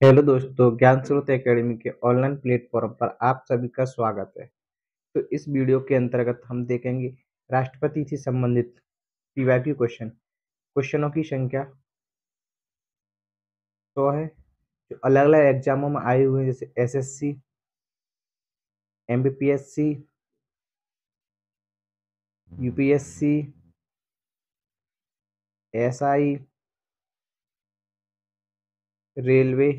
Hello दोस्तों, ज्ञान स्रोत एकेडमी के ऑनलाइन प्लेटफॉर्म पर आप सभी का स्वागत है। तो इस वीडियो के अंतर्गत हम देखेंगे राष्ट्रपति से संबंधित पीवाईक्यू क्वेश्चन। क्वेश्चनों की संख्या 100 है, जो अलग अलग एग्जामों में आए हुए हैं, जैसे SSC, MPPSC, UPSC, SI, railway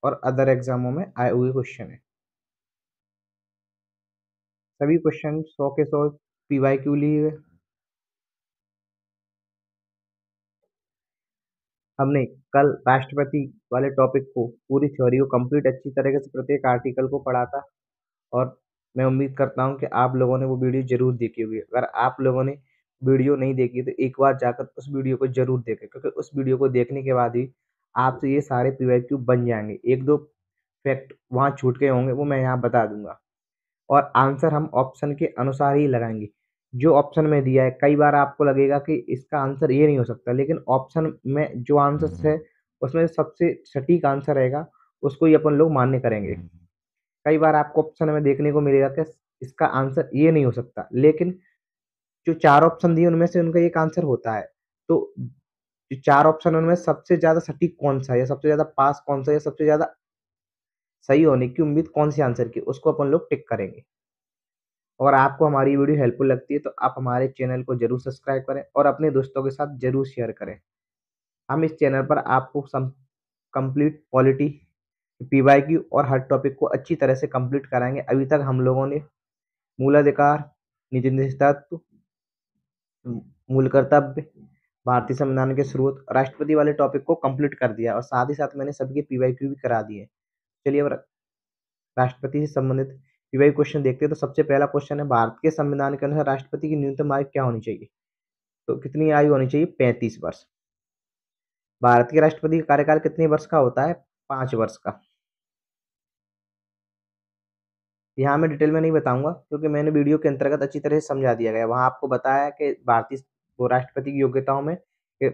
और अदर एग्जामों में आए हुए क्वेश्चन है। सभी क्वेश्चन 100 के 100 पीवाईक्यू लिए हुए। हमने कल राष्ट्रपति वाले टॉपिक को, पूरी थ्योरी को कंप्लीट अच्छी तरीके से प्रत्येक आर्टिकल को पढ़ा था, और मैं उम्मीद करता हूँ कि आप लोगों ने वो वीडियो जरूर देखी होगी। अगर आप लोगों ने वीडियो नहीं देखी तो एक बार जाकर उस वीडियो को जरूर देखें, क्योंकि उस वीडियो को देखने के बाद ही आपसे ये सारे पीवाईक्यू बन जाएंगे। एक दो फैक्ट वहाँ छूट गए होंगे, वो मैं यहाँ बता दूंगा, और आंसर हम ऑप्शन के अनुसार ही लगाएंगे। जो ऑप्शन में दिया है, कई बार आपको लगेगा कि इसका आंसर ये नहीं हो सकता, लेकिन ऑप्शन में जो आंसर है उसमें सबसे सटीक आंसर रहेगा, उसको ही अपन लोग मान्य करेंगे। कई बार आपको ऑप्शन में देखने को मिलेगा कि इसका आंसर ये नहीं हो सकता, लेकिन जो चार ऑप्शन दिए उनमें से उनका एक आंसर होता है। तो जो चार ऑप्शन उनमें सबसे ज्यादा सटीक कौन सा है, या सबसे ज्यादा पास कौन सा है, या सबसे ज्यादा सही होने की उम्मीद कौन सी आंसर की, उसको अपन लोग टिक करेंगे। और आपको हमारी वीडियो हेल्पफुल लगती है तो आप हमारे चैनल को जरूर सब्सक्राइब करें और अपने दोस्तों के साथ जरूर शेयर करें। हम इस चैनल पर आपको सम कंप्लीट पॉलिटी, पीवाईक्यू और हर टॉपिक को अच्छी तरह से कंप्लीट कराएंगे। अभी तक हम लोगों ने मूलाधिकार, नीति तत्व, मूल कर्तव्य, भारतीय संविधान के स्रोत, राष्ट्रपति वाले टॉपिक को कंप्लीट कर दिया, और साथ ही साथ मैंने सभी के पीवाईक्यू भी करा दिए। चलिए अब राष्ट्रपति से संबंधित पीवाई क्वेश्चन देखते हैं। तो सबसे पहला क्वेश्चन है, भारत के संविधान के अनुसार राष्ट्रपति की न्यूनतम आयु क्या होनी चाहिए? तो कितनी आयु होनी चाहिए? 35 वर्ष। भारत के राष्ट्रपति का कार्यकाल कितने वर्ष का होता है? 5 वर्ष का। यहाँ मैं डिटेल में नहीं बताऊंगा, क्योंकि मैंने वीडियो के अंतर्गत अच्छी तरह से समझा दिया गया। वहां आपको बताया कि भारतीय वो राष्ट्रपति की योग्यताओं में कि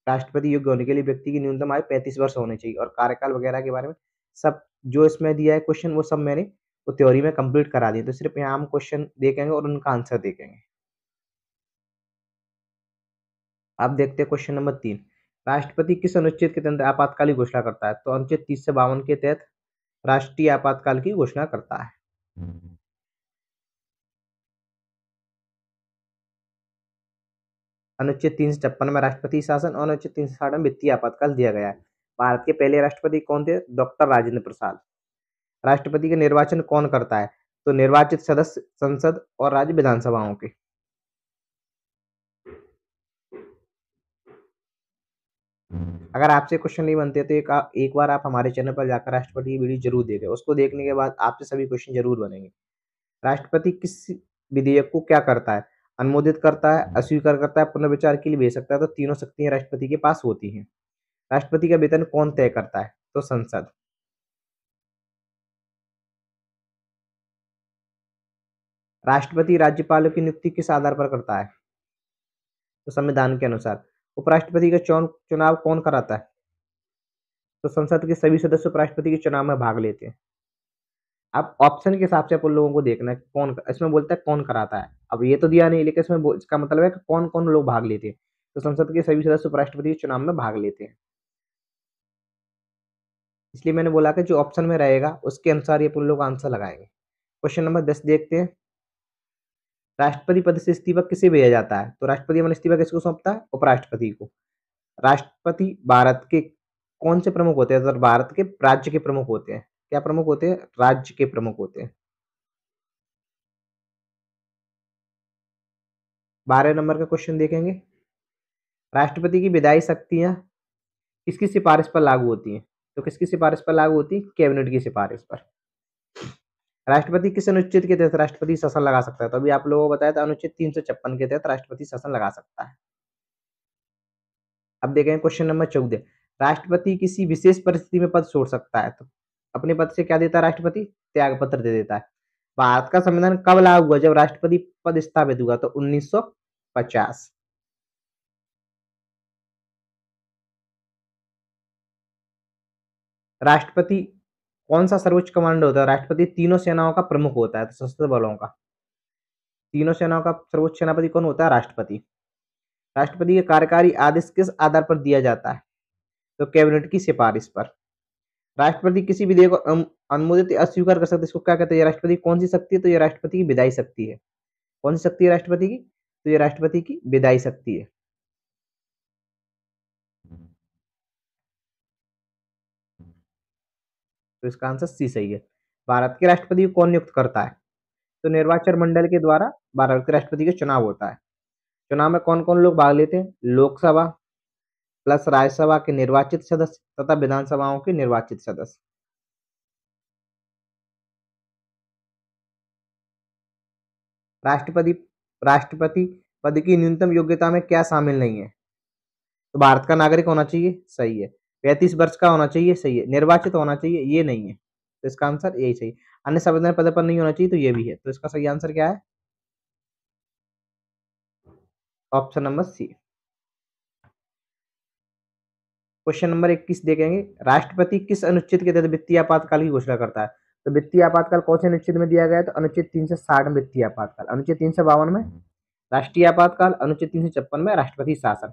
राष्ट्रपति योग्य होने के लिए व्यक्ति की न्यूनतम आयु 35 वर्ष होनी चाहिए, और कार्यकाल वगैरह के बारे में सब जो इसमें दिया है क्वेश्चन, वो सब मैंने वो थ्योरी में कंप्लीट करा दिया। तो सिर्फ यहाँ हम क्वेश्चन देखेंगे और उनका आंसर देखेंगे। अब देखते हैं क्वेश्चन नंबर 3। राष्ट्रपति किस अनुच्छेद के तहत आपातकाल की घोषणा करता है? तो अनुच्छेद 30 से 52 के तहत राष्ट्रीय आपातकाल की घोषणा करता है। अनुच्छेद 356 में राष्ट्रपति शासन और अनुच्छेद 360 में वित्तीय आपातकाल दिया गया है। भारत के पहले राष्ट्रपति कौन थे? डॉक्टर राजेंद्र प्रसाद। राष्ट्रपति का निर्वाचन कौन करता है? तो निर्वाचित सदस्य संसद और राज्य विधानसभाओं के। अगर आपसे क्वेश्चन नहीं बनते तो एक बार आप हमारे चैनल पर जाकर राष्ट्रपति की वीडियो जरूर देखें। उसको देखने के बाद आपसे सभी क्वेश्चन जरूर बनेंगे। राष्ट्रपति किस विधेयक को क्या करता है? अनुमोदित करता है, अस्वीकार करता है, पुनर्विचार के लिए भेज सकता है। तो तीनों शक्तियां राष्ट्रपति के पास होती हैं। राष्ट्रपति का वेतन कौन तय करता है? तो संसद। राष्ट्रपति राज्यपालों की नियुक्ति किस आधार पर करता है? तो संविधान के अनुसार। उपराष्ट्रपति का चुनाव कौन कराता है? तो संसद के सभी सदस्य उपराष्ट्रपति के चुनाव में भाग लेते हैं। अब ऑप्शन के हिसाब से अपन लोगों को देखना है कौन इसमें बोलता है कौन कराता है। अब ये तो दिया नहीं, लेकिन इसमें इसका मतलब है कि कौन कौन लोग भाग लेते हैं। तो संसद के सभी सदस्य उपराष्ट्रपति के चुनाव में भाग लेते हैं। इसलिए मैंने बोला कि जो ऑप्शन में रहेगा उसके अनुसार ये अपन लोग आंसर लगाएंगे। क्वेश्चन नंबर 10 देखते हैं। राष्ट्रपति पद से इस्तीफा किसे भेजा जाता है? तो राष्ट्रपति अपना इस्तीफा किसको सौंपता है? उपराष्ट्रपति को। राष्ट्रपति भारत के कौन से प्रमुख होते हैं? तो भारत के राज्य के प्रमुख होते हैं। क्या प्रमुख होते हैं? राज्य के प्रमुख होते हैं। 12 नंबर का क्वेश्चन देखेंगे। राष्ट्रपति की विधायी शक्तियां किसकी सिफारिश पर लागू होती हैं? तो किसकी सिफारिश पर लागू होती है? कैबिनेट की सिफारिश पर। राष्ट्रपति किस अनुच्छेद के तहत राष्ट्रपति शासन लगा सकता है? तो अभी आप लोगों को बताया था, अनुच्छेद 356 के तहत राष्ट्रपति शासन लगा सकता है। अब देखें क्वेश्चन नंबर 14। राष्ट्रपति किसी विशेष परिस्थिति में पद छोड़ सकता है? तो अपने पद से क्या देता है राष्ट्रपति? त्याग पत्र दे देता है। भारत का संविधान कब लागू हुआ? जब राष्ट्रपति पद स्थापित हुआ, तो 1950। राष्ट्रपति कौन सा सर्वोच्च कमांडर होता है? राष्ट्रपति तीनों सेनाओं का प्रमुख होता है, तो सशस्त्र बलों का। तीनों सेनाओं का सर्वोच्च सेनापति कौन होता है? राष्ट्रपति। राष्ट्रपति का कार्यकारी आदेश किस आधार पर दिया जाता है? तो कैबिनेट की सिफारिश पर। राष्ट्रपति किसी विधेयक को अनुमोदित या अस्वीकार कर सकते हैं, इसको क्या कहते हैं? ये राष्ट्रपति की कौन सी शक्ति है? तो ये राष्ट्रपति की विधायी शक्ति है। कौन सी शक्ति है राष्ट्रपति की? तो ये राष्ट्रपति की विधायी शक्ति है। तो इसका आंसर सी सही है। भारत के राष्ट्रपति को कौन नियुक्त करता है? तो निर्वाचन मंडल के द्वारा भारत के राष्ट्रपति का चुनाव होता है। चुनाव में कौन कौन लोग भाग लेते हैं? लोकसभा प्लस राज्यसभा के निर्वाचित सदस्य तथा विधानसभाओं के निर्वाचित सदस्य। राष्ट्रपति राष्ट्रपति पद की न्यूनतम योग्यता में क्या शामिल नहीं है? तो भारत का नागरिक होना चाहिए, सही है। 35 वर्ष का होना चाहिए, सही है। निर्वाचित होना चाहिए, ये नहीं है, तो इसका आंसर यही सही। अन्य संवैधानिक पद पर नहीं होना चाहिए, तो ये भी है। तो इसका सही आंसर क्या है? Option number C. Question number 21 देखेंगे। राष्ट्रपति किस अनुच्छेद के तहत वित्तीय आपातकाल की घोषणा करता है? तो वित्तीय आपातकाल कौन से अनुच्छेद में दिया गया है? तो अनुच्छेद 360 में वित्तीय आपातकाल, अनुच्छेद 352 में राष्ट्रीय आपातकाल, अनुच्छेद 356 में राष्ट्रपति शासन।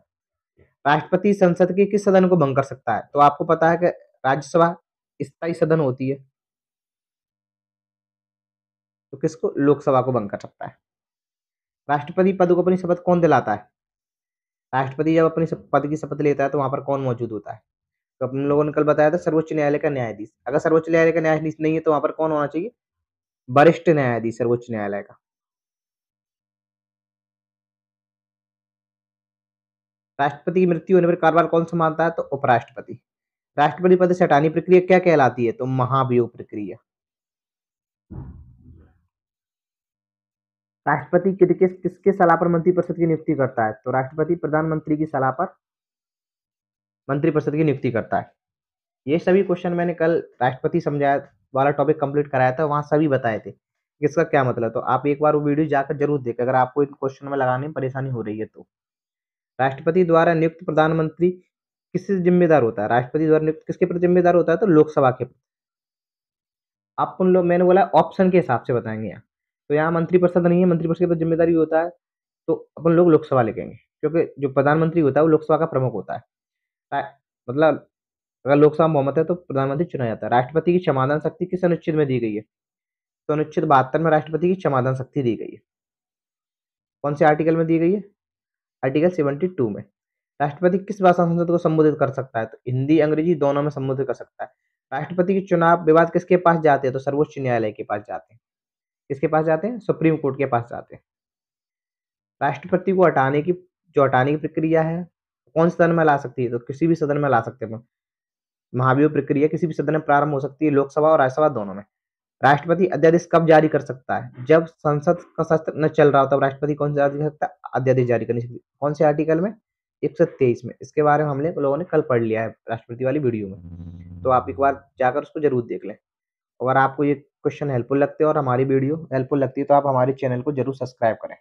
राष्ट्रपति संसद के किस सदन को भंग कर सकता है? तो आपको पता है कि राज्यसभा स्थायी सदन होती है, तो किसको? लोकसभा को भंग कर सकता है। राष्ट्रपति पद को अपनी शपथ कौन दिलाता है? राष्ट्रपति जब अपनी पद की शपथ लेता है तो वहां पर कौन मौजूद होता है? तो अपन लोगों ने कल बताया था सर्वोच्च न्यायालय का न्यायाधीश। अगर सर्वोच्च न्यायालय का न्यायाधीश नहीं है तो वहां पर कौन होना चाहिए? वरिष्ठ न्यायाधीश सर्वोच्च न्यायालय का। राष्ट्रपति की मृत्यु होने पर कार्यभार कौन संभालता है? तो उपराष्ट्रपति। राष्ट्रपति पद से हटाने की प्रक्रिया क्या कहलाती है? तो महाभियोग प्रक्रिया। राष्ट्रपति किसके सलाह पर मंत्रिपरिषद की नियुक्ति करता है? तो राष्ट्रपति प्रधानमंत्री की सलाह पर मंत्रिपरिषद की नियुक्ति करता है। ये सभी क्वेश्चन मैंने कल राष्ट्रपति समझाया वाला टॉपिक कंप्लीट कराया था, वहां सभी बताए थे कि इसका क्या मतलब। तो आप एक बार वो वीडियो जाकर जरूर देखें अगर आपको इन क्वेश्चन में लगाने में परेशानी हो रही है तो। राष्ट्रपति द्वारा नियुक्त प्रधानमंत्री किससे जिम्मेदार होता है? राष्ट्रपति द्वारा नियुक्त किसके प्रति जिम्मेदार होता है? तो लोकसभा के प्रति। आप उन लोग, मैंने बोला ऑप्शन के हिसाब से बताएंगे यहाँ। तो यहाँ मंत्रिपरिषद नहीं है, मंत्रिपरिषद पर जिम्मेदारी होता है, तो अपन लोग लोकसभा लिखेंगे, क्योंकि जो प्रधानमंत्री होता है वो लोकसभा का प्रमुख होता है। मतलब अगर लोकसभा में बहुमत है तो प्रधानमंत्री चुना जाता है। राष्ट्रपति की क्षमादान शक्ति किस अनुच्छेद में दी गई है? तो अनुच्छेद 72 में राष्ट्रपति की क्षमादान शक्ति दी गई है। कौन से आर्टिकल में दी गई है? आर्टिकल 72 में। राष्ट्रपति किस भाषा में संसद को संबोधित कर सकता है? तो हिंदी अंग्रेजी दोनों में संबोधित कर सकता है। राष्ट्रपति के चुनाव विवाद किसके पास जाते हैं? तो सर्वोच्च न्यायालय के पास जाते हैं। किसके पास जाते हैं? सुप्रीम कोर्ट के पास जाते हैं। राष्ट्रपति को हटाने की प्रक्रिया है कौन से सदन में ला सकती है? तो किसी भी सदन में ला सकते हैं। महाभियोग प्रक्रिया किसी भी सदन में प्रारंभ हो सकती है, लोकसभा और राज्यसभा दोनों में। राष्ट्रपति अध्यादेश कब जारी कर सकता है? जब संसद का सत्र न चल रहा हो तब राष्ट्रपति कौन सा जारी कर सकता है? अध्यादेश जारी करनी सकती है। कौन से आर्टिकल में? 123 में। इसके बारे में हम लोगों ने कल पढ़ लिया है राष्ट्रपति वाली वीडियो में, तो आप एक बार जाकर उसको जरूर देख लें। अगर आपको ये क्वेश्चन हेल्पफुल लगते हैं और हमारी वीडियो हेल्पफुल लगती है तो आप हमारे चैनल को जरूर सब्सक्राइब करें।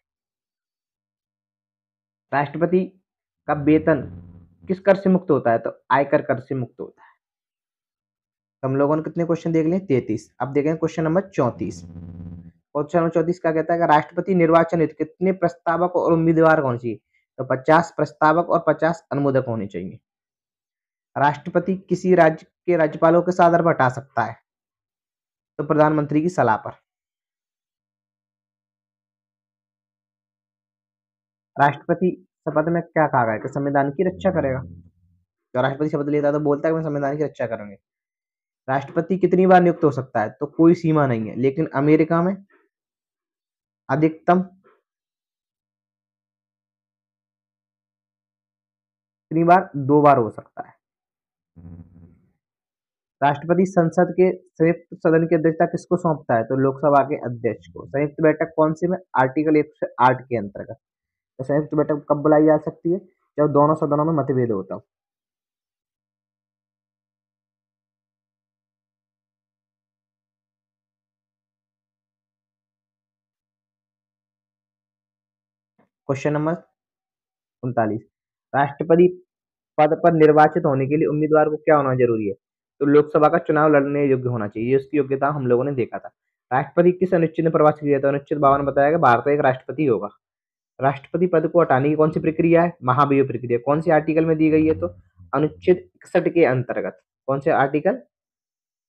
राष्ट्रपति का वेतन किस कर से मुक्त होता है? तो आयकर कर से मुक्त होता है। हम लोगों ने कितने क्वेश्चन देख लिए? 33। अब देखें क्वेश्चन नंबर 34। क्वेश्चन नंबर 34 क्या कहता है कि राष्ट्रपति निर्वाचन हेतु कितने प्रस्तावक और उम्मीदवार होने चाहिए? तो 50 प्रस्तावक और 50 अनुमोदक होने चाहिए। राष्ट्रपति किसी राज्य के राज्यपालों के सादर पर हटा सकता है? तो प्रधानमंत्री की सलाह पर। राष्ट्रपति शपथ में क्या कहा गया है कि संविधान की रक्षा करेगा? जो राष्ट्रपति शपथ लेता है तो बोलता है कि मैं संविधान की रक्षा करूंगी। राष्ट्रपति कितनी बार नियुक्त हो सकता है? तो कोई सीमा नहीं है, लेकिन अमेरिका में अधिकतम कितनी बार? 2 बार हो सकता है। राष्ट्रपति संसद के संयुक्त सदन की अध्यक्षता किसको सौंपता है? तो लोकसभा के अध्यक्ष को। संयुक्त बैठक कौन सी में? आर्टिकल 108 के अंतर्गत। तो संयुक्त बैठक कब बुलाई जा सकती है? जब दोनों सदनों में मतभेद होता हो। Question number 39। राष्ट्रपति पद पर निर्वाचित होने के लिए उम्मीदवार को क्या होना जरूरी है? तो लोकसभा का चुनाव लड़ने योग्य होना चाहिए, ये उसकी योग्यता हम लोगों ने देखा था। राष्ट्रपति किस अनुच्छेद ने परिभाषित किया था? अनुच्छेद 52 बताया गया भारत का एक राष्ट्रपति होगा। राष्ट्रपति पद को हटाने की कौन सी प्रक्रिया है? महाभियोग प्रक्रिया। कौन सी आर्टिकल में दी गई है? तो अनुच्छेद 61 के अंतर्गत। कौन से आर्टिकल?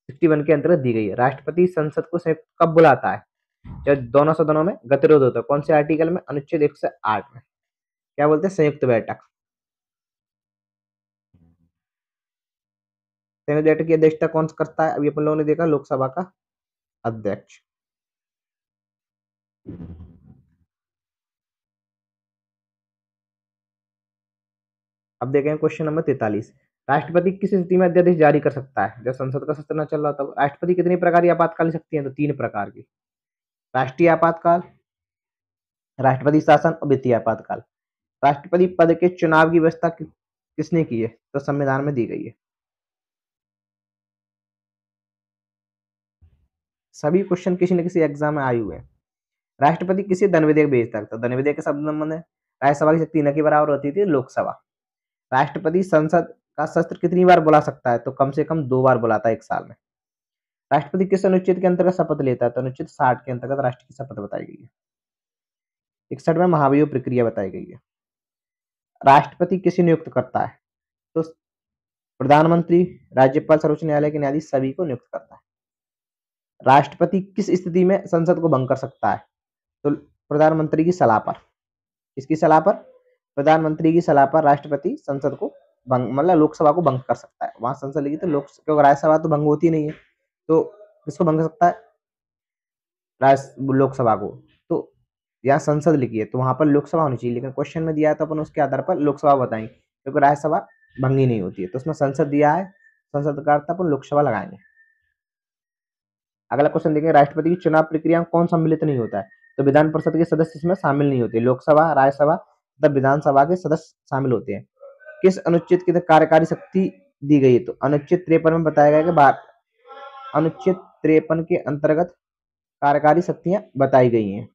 61 के अंतर्गत दी गई है। राष्ट्रपति संसद को संयुक्त कब बुलाता है? जब दोनों सदनों में गतिरोध होता है। कौन से आर्टिकल में? अनुच्छेद 108 में। क्या बोलते हैं? संयुक्त बैठक। संयुक्त बैठक की अध्यक्षता कौन करता है? अभी अपन लोगों ने देखा, लोकसभा का अध्यक्ष। अब देखें क्वेश्चन नंबर 43। राष्ट्रपति किस स्थिति में अध्यादेश जारी कर सकता है? जब संसद का सत्र न चल रहा तब। राष्ट्रपति कितनी प्रकार की आपातकालीन शक्ति है? तो 3 प्रकार की। राष्ट्रीय आपातकाल, राष्ट्रपति शासन और वित्तीय आपातकाल। राष्ट्रपति पद के चुनाव की व्यवस्था किसने की है? तो संविधान में दी गई है। सभी क्वेश्चन किसी न किसी एग्जाम में आए हुए हैं। राष्ट्रपति किसी धन विधेयक भेज सकता है? धन विधेयक के शब्द में राज्यसभा की शक्ति न के बराबर होती थी लोकसभा। राष्ट्रपति संसद का सत्र कितनी बार बुला सकता है? तो कम से कम 2 बार बुलाता है 1 साल में। राष्ट्रपति किस अनुच्छेद के अंतर्गत शपथ लेता है? तो अनुच्छेद 60 के अंतर्गत राष्ट्र की शपथ बताई गई है। 61 में महाभियोग प्रक्रिया बताई गई है। राष्ट्रपति किसे नियुक्त करता है? तो प्रधानमंत्री, राज्यपाल, सर्वोच्च न्यायालय के न्यायाधीश सभी को नियुक्त करता है। राष्ट्रपति किस स्थिति में संसद को भंग कर सकता है? तो प्रधानमंत्री की सलाह पर। किसकी सलाह पर? प्रधानमंत्री की सलाह पर राष्ट्रपति संसद को भंग, मतलब लोकसभा को भंग कर सकता है। वहां संसद लिखी तो क्योंकि राज्यसभा तो भंग होती नहीं है, तो किसको भंग कर सकता है? लोकसभा को। तो यहाँ संसद लिखी है तो वहां पर लोकसभा होनी चाहिए, लेकिन क्वेश्चन में दिया है तो अपन उसके आधार पर लोकसभा बताएंगे, क्योंकि राज्यसभा भंगी नहीं होती है। तो उसमें संसद दिया है, संसद का अर्थ अपन लोकसभा लगाएंगे। अगला क्वेश्चन देखेंगे, राष्ट्रपति की चुनाव प्रक्रिया में कौन सम्मिलित नहीं होता है? तो विधान परिषद के सदस्य इसमें शामिल नहीं होते। लोकसभा, राज्यसभा तथा विधानसभा के सदस्य शामिल होते हैं। किस अनुच्छेद की कार्यकारी शक्ति दी गई है? तो अनुच्छेद 53 में बताया गया कि अनुच्छेद 53 के अंतर्गत कार्यकारी शक्तियां बताई गई हैं।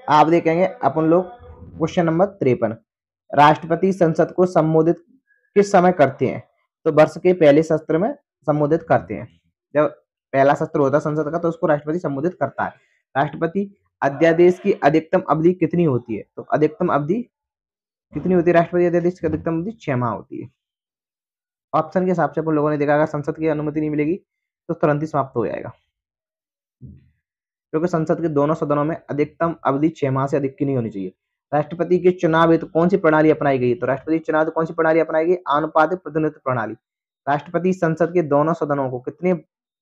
आप देखेंगे अपन लोग क्वेश्चन नंबर 53। राष्ट्रपति संसद को संबोधित किस समय करते हैं? तो वर्ष के पहले सत्र में संबोधित करते हैं। जब पहला सत्र होता है संसद का तो उसको राष्ट्रपति संबोधित करता है। राष्ट्रपति अध्यादेश की अधिकतम अवधि कितनी होती है? तो अधिकतम अवधि कितनी होती है? राष्ट्रपति अध्यादेश की अधिकतम अवधि 6 माह होती है। ऑप्शन के हिसाब से अपन लोगों ने देखा, अगर संसद की अनुमति नहीं मिलेगी तो तुरंत ही समाप्त हो जाएगा, क्योंकि संसद के दोनों सदनों में अधिकतम अवधि 6 माह से अधिक की नहीं होनी चाहिए। राष्ट्रपति के चुनाव हेतु कौन सी प्रणाली अपनाई गई? तो राष्ट्रपति चुनाव हेतु कौन सी प्रणाली अपनाई गई? आनुपातिक प्रतिनिधित्व प्रणाली। राष्ट्रपति संसद के दोनों सदनों को कितने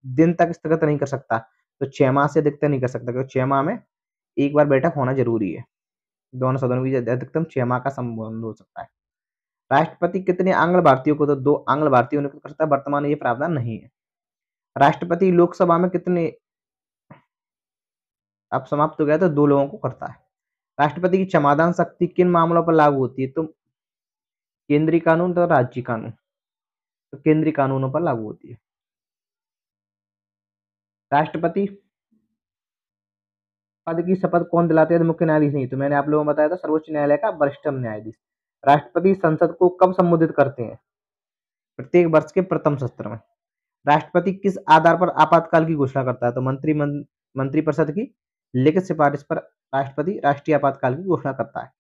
दिन तक स्थगित नहीं कर सकता? तो 6 माह से अधिक तक नहीं कर सकता, क्योंकि 6 माह में एक बार बैठक होना जरूरी है। दोनों सदनों की अधिकतम 6 माह का संबोधन हो सकता है। राष्ट्रपति कितने आंग्ल भारतीयों को? तो 2 आंग्ल भारतीयों नियुक्त कर सकता है। वर्तमान में ये प्रावधान नहीं है। राष्ट्रपति लोकसभा में कितने, अब समाप्त हो गया तो 2 लोगों को करता है। राष्ट्रपति की क्षमादान शक्ति किन मामलों पर लागू होती है? तो केंद्रीय कानून तथा राज्य कानून। तो केंद्रीय कानूनों पर लागू होती है। राष्ट्रपति पद की शपथ कौन दिलाते हैं? तो मुख्य न्यायाधीश नहीं, तो मैंने आप लोगों को बताया था सर्वोच्च न्यायालय का वरिष्ठतम न्यायाधीश। राष्ट्रपति संसद को कब संबोधित करते हैं? प्रत्येक वर्ष के प्रथम सत्र में। राष्ट्रपति किस आधार पर आपातकाल की घोषणा करता है? तो मंत्रिपरिषद की लिखित सिफारिश पर राष्ट्रपति राष्ट्रीय आपातकाल की घोषणा करता है।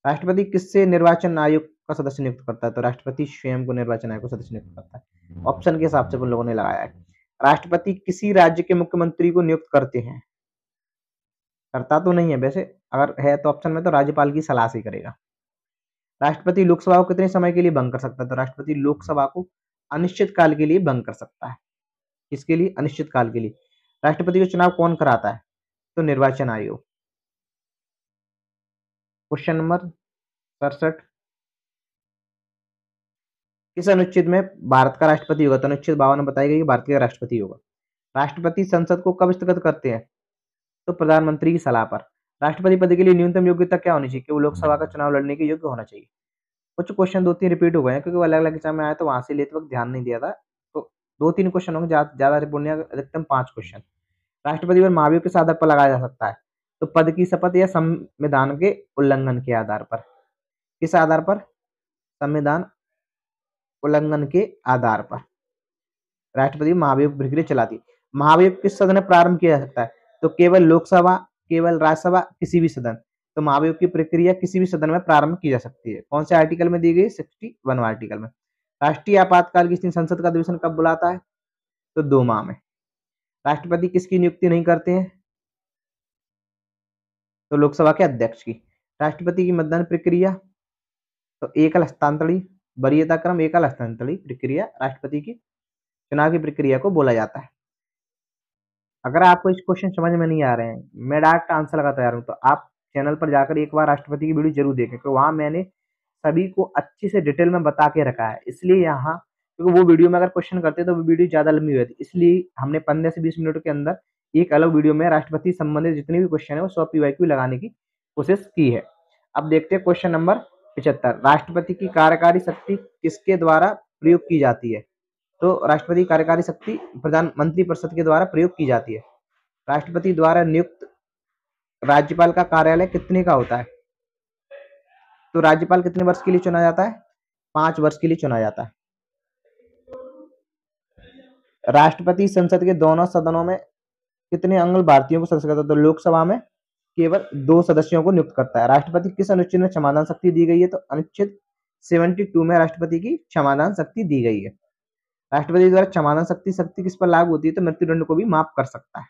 राष्ट्रपति किससे निर्वाचन आयोग का सदस्य नियुक्त करता है? तो राष्ट्रपति स्वयं को निर्वाचन आयोग का सदस्य नियुक्त करता है। ऑप्शन के हिसाब से उन लोगों ने लगाया है। राष्ट्रपति किसी राज्य के मुख्यमंत्री को नियुक्त करते हैं? करता तो नहीं है वैसे, अगर है तो ऑप्शन में तो राज्यपाल की सलाह से करेगा। राष्ट्रपति लोकसभा को कितने समय के लिए भंग कर सकता है? तो राष्ट्रपति लोकसभा को अनिश्चित काल के लिए भंग कर सकता है। किसके लिए? अनिश्चित काल के लिए। राष्ट्रपति का चुनाव कौन कराता है? तो निर्वाचन आयोग। Question number 67। किस अनुच्छेद में भारत का राष्ट्रपति होगा? तो अनुच्छेद 52 में बताई गई भारतीय राष्ट्रपति होगा। राष्ट्रपति संसद को कब स्थगित करते हैं? तो प्रधानमंत्री की सलाह पर। राष्ट्रपति पद के लिए न्यूनतम योग्यता क्या होनी चाहिए? कि वो लोकसभा का चुनाव लड़ने के योग्य होना चाहिए। कुछ क्वेश्चन 2-3 रिपीट हो गए हैं, क्योंकि वो अलग अलग एग्जाम में आया तो वहां से लेते वक्त ध्यान नहीं दिया था, तो 2-3 क्वेश्चन होंगे, ज्यादा रिपोर्ट नहीं, अधिकतम 5 क्वेश्चन। राष्ट्रपति पर महाभियोग किस आधार पर लगाया जा सकता है? तो पद की शपथ या संविधान के उल्लंघन के आधार पर। किस आधार पर? संविधान उल्लंघन के आधार पर राष्ट्रपति महाभियोग प्रक्रिया चलाती। महाभियोग किस सदन में प्रारंभ किया जा सकता है? तो केवल लोकसभा, केवल राज्यसभा, किसी भी सदन। तो महाभियोग की प्रक्रिया किसी भी सदन में प्रारंभ की जा सकती है। कौन से आर्टिकल में दी गई? 61 आर्टिकल में। राष्ट्रीय आपातकाल की स्थिति संसद का अधिवेशन कब बुलाता है? तो 2 माह में। राष्ट्रपति किसकी नियुक्ति नहीं करते हैं? तो लोकसभा के अध्यक्ष की। राष्ट्रपति की मतदान प्रक्रिया तो एकल हस्तांतरी वरीयता क्रम एकल हस्तांतरी प्रक्रिया राष्ट्रपति की चुनाव की प्रक्रिया को बोला जाता है। अगर आपको इस क्वेश्चन समझ में नहीं आ रहे हैं, मैं डायरेक्ट आंसर लगा तैयार हूँ, तो आप चैनल पर जाकर एक बार राष्ट्रपति की वीडियो जरूर देखें, क्योंकि वहां मैंने सभी को अच्छे से डिटेल में बता के रखा है। इसलिए यहाँ क्योंकि वो वीडियो में अगर क्वेश्चन करते तो वो वीडियो ज्यादा लंबी हो जाती, इसलिए हमने 15 से 20 मिनट के अंदर एक अलग वीडियो में राष्ट्रपति संबंधित जितने भी क्वेश्चन है वो 100 PYQ लगाने की कोशिश की है। अब देखते हैं क्वेश्चन नंबर 75। राष्ट्रपति की कार्यकारी शक्ति किसके द्वारा प्रयोग की जाती है? तो राष्ट्रपति कार्यकारी शक्ति प्रधानमंत्री परिषद के द्वारा प्रयोग की जाती है। राष्ट्रपति द्वारा नियुक्त राज्यपाल का कार्यालय कितने का होता है? तो राज्यपाल कितने वर्ष के लिए चुना जाता है? 5 वर्ष के लिए चुना जाता है। राष्ट्रपति संसद के दोनों सदनों में कितने अंग भारतीयों को सदस्य करता है? तो लोकसभा में केवल 2 सदस्यों को नियुक्त करता है। राष्ट्रपति किस अनुच्छेद में क्षमादान शक्ति दी गई है? तो अनुच्छेद 72 में राष्ट्रपति की क्षमादान शक्ति दी गई है। राष्ट्रपति द्वारा क्षमादान शक्ति किस पर लागू होती है? तो मृत्युदंड को भी माफ कर सकता है।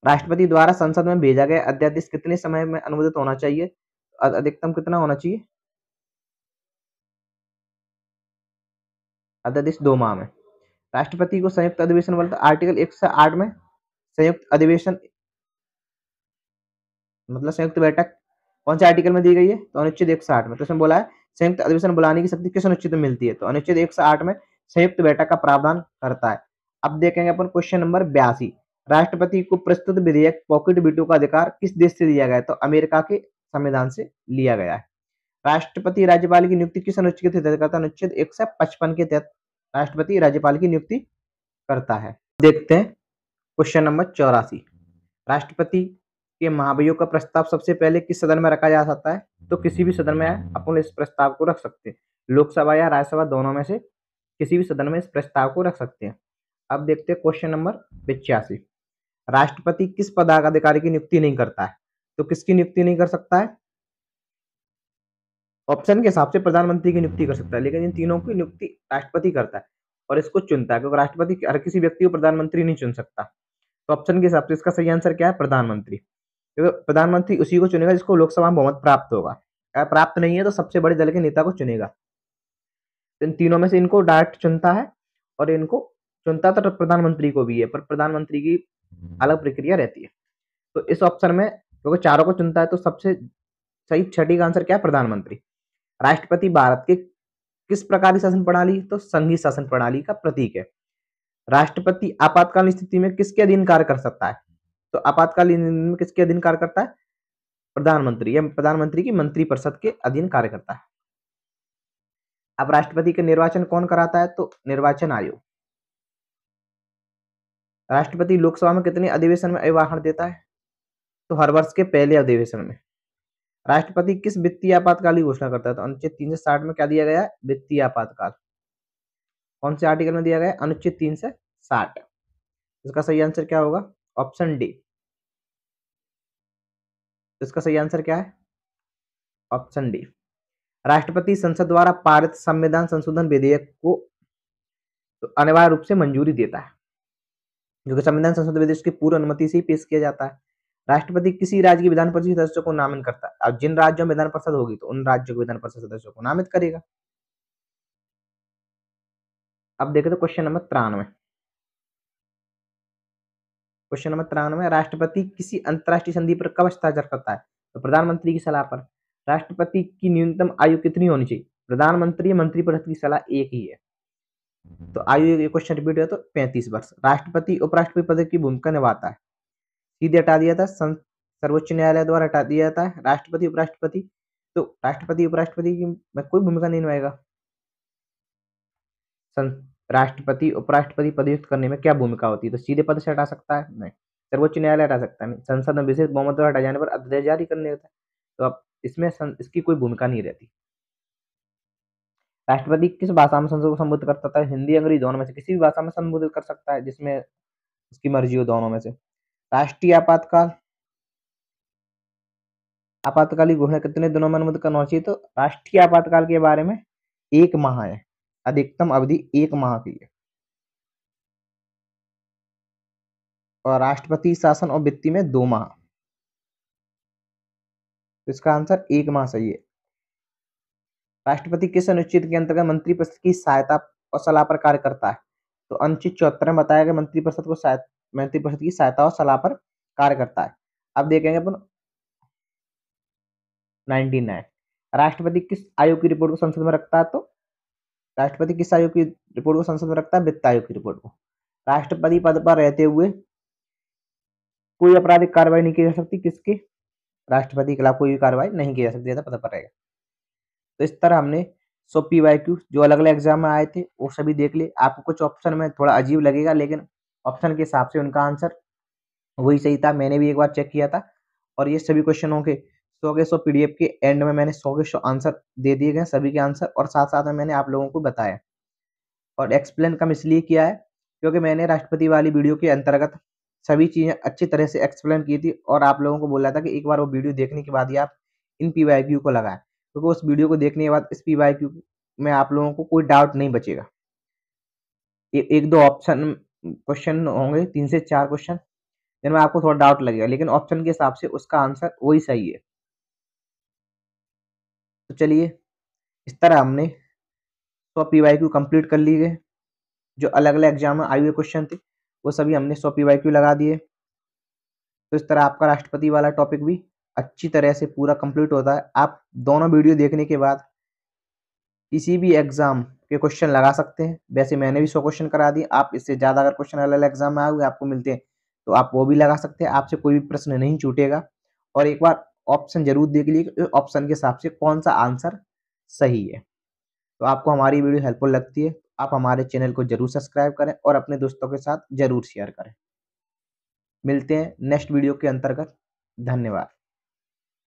राष्ट्रपति द्वारा संसद में भेजा गया अध्यादेश कितने समय में अनुमोदित होना चाहिए? अधिकतम कितना होना चाहिए? अध्यादेश 2 माह में। राष्ट्रपति को संयुक्त अधिवेशन बोलते हैं आर्टिकल 108 में। संयुक्त अधिवेशन मतलब संयुक्त बैठक कौन से आर्टिकल में दी गई है? तो अनुच्छेद 108 में। तो इसमें बोला है संयुक्त अधिवेशन बुलाने की शक्ति किस अनुच्छेद में मिलती है? तो अनुच्छेद 108 में संयुक्त बैठक का प्रावधान करता है। अब देखेंगे अपन क्वेश्चन नंबर 82। राष्ट्रपति को प्रस्तुत विधेयक पॉकेट वीटो का अधिकार किस देश से दिया गया है? तो अमेरिका के संविधान से लिया गया है। राष्ट्रपति राज्यपाल की नियुक्ति किस अनुच्छेद के तहत करता है? अनुच्छेद 155 के तहत राष्ट्रपति राज्यपाल की नियुक्ति करता है। देखते हैं क्वेश्चन नंबर 84। राष्ट्रपति के महाभियोग का प्रस्ताव सबसे पहले किस सदन में रखा जा सकता है? तो किसी भी सदन में अपन इस प्रस्ताव को रख सकते हैं। लोकसभा या राज्यसभा दोनों में से किसी भी सदन में इस प्रस्ताव को रख सकते हैं। अब देखते हैं क्वेश्चन नंबर 85। राष्ट्रपति किस पदाधिकारी की नियुक्ति नहीं करता है? तो किसकी नियुक्ति नहीं कर सकता है? ऑप्शन के हिसाब से प्रधानमंत्री की नियुक्ति कर सकता है, लेकिन इन तीनों की नियुक्ति राष्ट्रपति करता है और इसको चुनता है, क्योंकि राष्ट्रपति हर किसी व्यक्ति को प्रधानमंत्री नहीं चुन सकता। तो ऑप्शन के हिसाब से इसका सही आंसर क्या है? प्रधानमंत्री। क्योंकि प्रधानमंत्री उसी को चुनेगा जिसको लोकसभा में बहुमत प्राप्त होगा। अगर प्राप्त नहीं है तो सबसे बड़े दल के नेता को चुनेगा। इन तीनों में से इनको डायरेक्ट चुनता है और इनको चुनता तो प्रधानमंत्री को भी है, पर प्रधानमंत्री की अलग प्रक्रिया रहती है। तो इस ऑप्शन में क्योंकि चारों को चुनता है तो सबसे सही छठी का आंसर क्या है? प्रधानमंत्री। राष्ट्रपति भारत के किस प्रकार की शासन प्रणाली? तो संघीय शासन प्रणाली का प्रतीक है। राष्ट्रपति आपातकालीन स्थिति में किसके अधीन कार्य कर सकता है? तो आपातकालीन में किसके अधीन कार्य करता है? प्रधानमंत्री या प्रधानमंत्री की मंत्रिपरिषद के अधीन कार्य करता है। अब राष्ट्रपति का निर्वाचन कौन कराता है? तो निर्वाचन आयोग। राष्ट्रपति लोकसभा में कितने अधिवेशन में अभिभाषण देता है? तो हर वर्ष के पहले अधिवेशन में। राष्ट्रपति किस वित्तीय आपातकाल की घोषणा करता है? तो अनुच्छेद 360 में क्या दिया गया है? वित्तीय आपातकाल। कौन से आर्टिकल में दिया गया है? अनुच्छेद 360। इसका सही आंसर क्या होगा? Option D. इसका सही आंसर क्या है? Option D. राष्ट्रपति संसद द्वारा पारित संविधान संशोधन विधेयक को तो अनिवार्य रूप से मंजूरी देता है, क्योंकि संविधान संशोधन विधेयक की पूर्व अनुमति से ही पेश किया जाता है। राष्ट्रपति किसी राज्य की विधान परिषद सदस्यों को नामित करता है। अब जिन राज्यों में विधान परिषद होगी तो उन राज्यों के विधान परिषद सदस्यों को नामित करेगा। अब देखें तो क्वेश्चन नंबर 93। क्वेश्चन नंबर 93, राष्ट्रपति किसी अंतरराष्ट्रीय संधि पर कब हस्ताक्षर करता है? तो प्रधानमंत्री की सलाह पर। राष्ट्रपति की न्यूनतम आयु कितनी होनी चाहिए? प्रधानमंत्री मंत्रिपरिषद की सलाह एक ही है, तो आयु ये क्वेश्चन रिपीट है तो 35 वर्ष। राष्ट्रपति उपराष्ट्रपति पद की भूमिका निभाता है, सीधे हटा दिया था, सर्वोच्च न्यायालय द्वारा हटा दिया जाता है। राष्ट्रपति उपराष्ट्रपति, तो राष्ट्रपति उपराष्ट्रपति की में कोई भूमिका नहीं निभाएगा। राष्ट्रपति उपराष्ट्रपति पदयुक्त करने में क्या भूमिका होती है? तो सीधे पद से हटा सकता है? नहीं। सर्वोच्च न्यायालय हटा सकता है? नहीं। संसद में विशेष बहुमत द्वारा हटा जाने पर अध्यादेश जारी करने देता है, तो अब इसमें इसकी कोई भूमिका नहीं रहती। राष्ट्रपति किस भाषा में संसद को संबोधित कर सकता है? हिंदी, अंग्रेजी दोनों में से किसी भी भाषा में संबोधित कर सकता है जिसमें उसकी मर्जी हो, दोनों में से। राष्ट्रीय आपातकाल, आपातकालीन घोषणा कितने दिनों में अनुमोदित करना चाहिए? तो राष्ट्रीय आपातकाल के बारे में 1 माह है, अधिकतम अवधि 1 माह की है। और राष्ट्रपति शासन और वित्तीय में 2 माह। तो इसका आंसर 1 माह सही है। राष्ट्रपति किस अनुच्छेद के अंतर्गत मंत्रिपरिषद की सहायता और सलाह पर कार्य करता है? तो अनुच्छेद 74 में बताया गया मंत्रिपरिषद की सहायता और सलाह पर कार्य करता है। अब देखेंगे अपन 99। राष्ट्रपति किस आयोग की रिपोर्ट को संसद में रखता है? तो राष्ट्रपति किस आयोग की रिपोर्ट को संसद में रखता है? वित्त आयोग की रिपोर्ट को। राष्ट्रपति पद पर रहते हुए कोई आपराधिक कार्रवाई नहीं की जा सकती, किसके? राष्ट्रपति के खिलाफ कोई भी कार्रवाई नहीं की जा सकती, ऐसा पद पर रहेगा। तो इस तरह हमने 100 PYQ जो अलग अलग एग्जाम में आए थे वो सभी देख लिए। आपको कुछ ऑप्शन में थोड़ा अजीब लगेगा, लेकिन ऑप्शन के हिसाब से उनका आंसर वही सही था। मैंने भी एक बार चेक किया था, और ये सभी क्वेश्चनों के 100 के 100 PDF के एंड में मैंने 100 के 100 आंसर दे दिए गए, सभी के आंसर, और साथ साथ में मैंने आप लोगों को बताया। और एक्सप्लेन कम इसलिए किया है क्योंकि मैंने राष्ट्रपति वाली वीडियो के अंतर्गत सभी चीजें अच्छी तरह से एक्सप्लेन की थी, और आप लोगों को बोला था कि एक बार वो वीडियो देखने के बाद ही आप इन PYQ को लगाएं, क्योंकि उस वीडियो को देखने के बाद इस PYQ में आप लोगों को कोई डाउट नहीं बचेगा। एक दो ऑप्शन क्वेश्चन होंगे, 3 से 4 क्वेश्चन जिनमें आपको थोड़ा डाउट लगेगा, लेकिन ऑप्शन के हिसाब से उसका आंसर वही सही है। तो चलिए, इस तरह हमने 100 PYQ कंप्लीट कर लिए गए। जो अलग अलग एग्जाम में आए हुए क्वेश्चन थे वो सभी हमने 100 PYQ लगा दिए। तो इस तरह आपका राष्ट्रपति वाला टॉपिक भी अच्छी तरह से पूरा कंप्लीट होता है। आप दोनों वीडियो देखने के बाद किसी भी एग्जाम के क्वेश्चन लगा सकते हैं। वैसे मैंने भी 100 क्वेश्चन करा दिए। आप इससे ज़्यादा अगर क्वेश्चन अलग अलग एग्जाम में आए हुए आपको मिलते हैं तो आप वो भी लगा सकते हैं, आपसे कोई भी प्रश्न नहीं छूटेगा। और एक बार ऑप्शन जरूर देख लीजिए, ऑप्शन के हिसाब से कौन सा आंसर सही है। तो आपको हमारी वीडियो हेल्पफुल लगती है, आप हमारे चैनल को जरूर सब्सक्राइब करें और अपने दोस्तों के साथ जरूर शेयर करें। मिलते हैं नेक्स्ट वीडियो के अंतर्गत। धन्यवाद।